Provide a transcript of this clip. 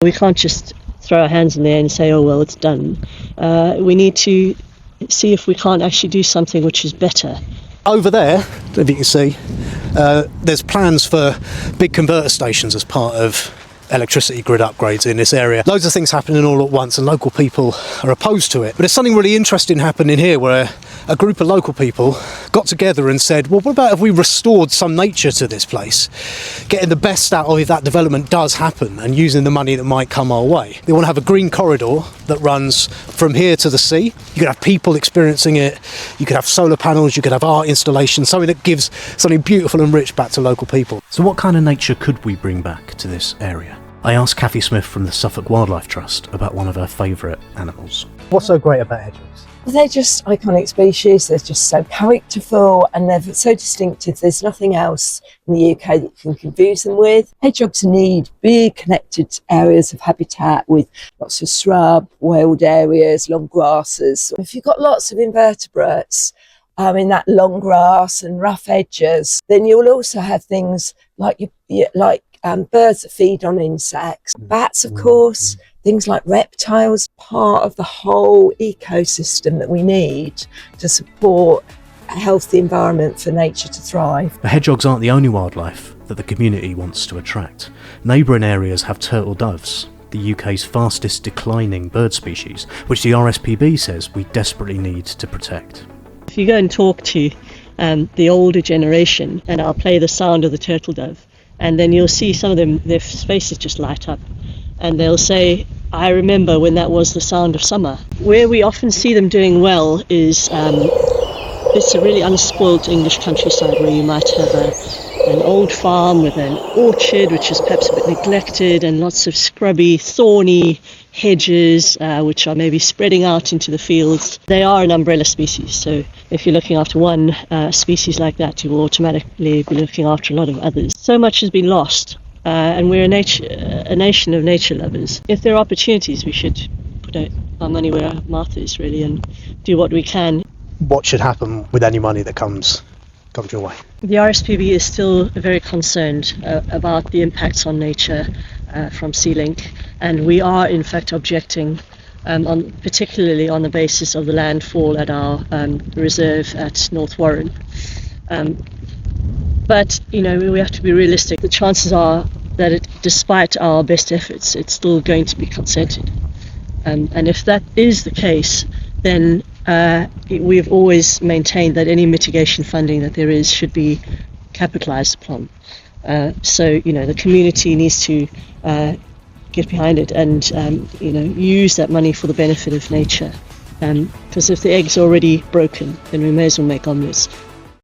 We can't just throw our hands in the air and say, oh, well, it's done. We need to see if we can't actually do something which is better. Over there, if you can see, there's plans for big converter stations as part of electricity grid upgrades in this area. Loads of things happening all at once and local people are opposed to it. But there's something really interesting happening here where a group of local people got together and said, well, what about if we restored some nature to this place, getting the best out of if that development does happen and using the money that might come our way. They want to have a green corridor that runs from here to the sea. You could have people experiencing it, you could have solar panels, you could have art installations, something that gives something beautiful and rich back to local people. So what kind of nature could we bring back to this area? I asked Kathy Smith from the Suffolk Wildlife Trust about one of her favourite animals. What's so great about hedgehogs? They're just iconic species. They're just so characterful and they're so distinctive. There's nothing else in the UK that you can confuse them with. Hedgehogs need big connected areas of habitat with lots of shrub, wild areas, long grasses. If you've got lots of invertebrates in that long grass and rough edges, then you'll also have things like birds that feed on insects, bats, of course, things like reptiles, part of the whole ecosystem that we need to support a healthy environment for nature to thrive. But hedgehogs aren't the only wildlife that the community wants to attract. Neighbouring areas have turtle doves, the UK's fastest declining bird species, which the RSPB says we desperately need to protect. If you go and talk to the older generation, and I'll play the sound of the turtle dove, and then you'll see some of them, their faces just light up, and they'll say, I remember when that was the sound of summer. Where we often see them doing well is it's a really unspoilt English countryside where you might have an old farm with an orchard which is perhaps a bit neglected and lots of scrubby, thorny hedges which are maybe spreading out into the fields. They are an umbrella species, so if you're looking after one species like that, you will automatically be looking after a lot of others. So much has been lost, and we're a nation of nature lovers. If there are opportunities, we should put our money where our mouth is, really, and do what we can. What should happen with any money that comes your way? The RSPB is still very concerned about the impacts on nature from Sea Link, and we are in fact objecting particularly on the basis of the landfall at our reserve at North Warren. But we have to be realistic. The chances are that despite our best efforts, it's still going to be consented. And if that is the case, then we've always maintained that any mitigation funding that there is should be capitalised upon. So the community needs to get behind it and use that money for the benefit of nature. Because if the egg's already broken, then we may as well make omelettes.